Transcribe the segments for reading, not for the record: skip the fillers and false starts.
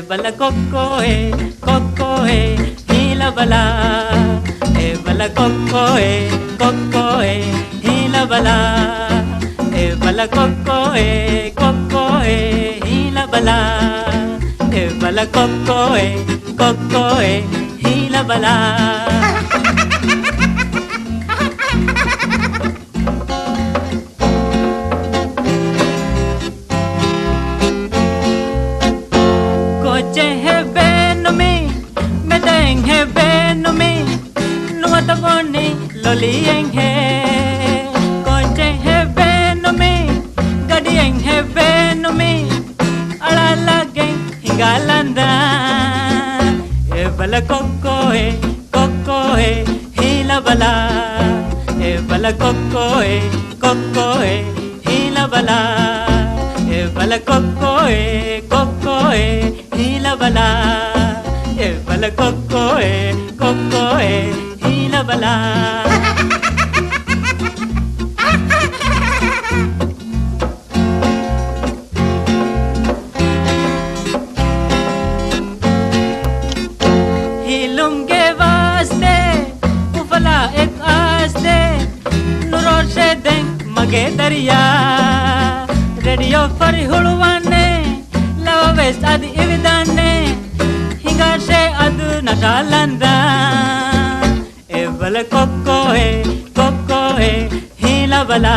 Eybala Kokkoey, hila bala. Eybala Kokkoey, hila bala. Eybala Kokkoey, hila bala. Eybala Kokkoey, hila bala. Lolieng he, koche he benome, gadieng he benome, alala geng hingalanda. Eybala Kokkoey, hila bala. Eybala Kokkoey, hila bala. Eybala Kokkoey, hila bala. Eybala Kokkoey, hila bala. हिलूंगे वास्ते उफला एक आस्ते नुरोर से दें मगे दरिया radio पर हुलवाने लवेस आदि इविदाने हिंगार से अदु नशालंदा Eybala Kokkoey, hila bala.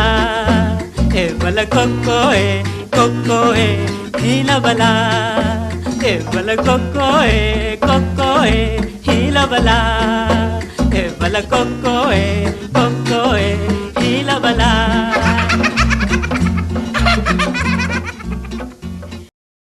Eybala Kokkoey, hila bala. Eybala Kokkoey, hila bala. Eybala Kokkoey, hila bala.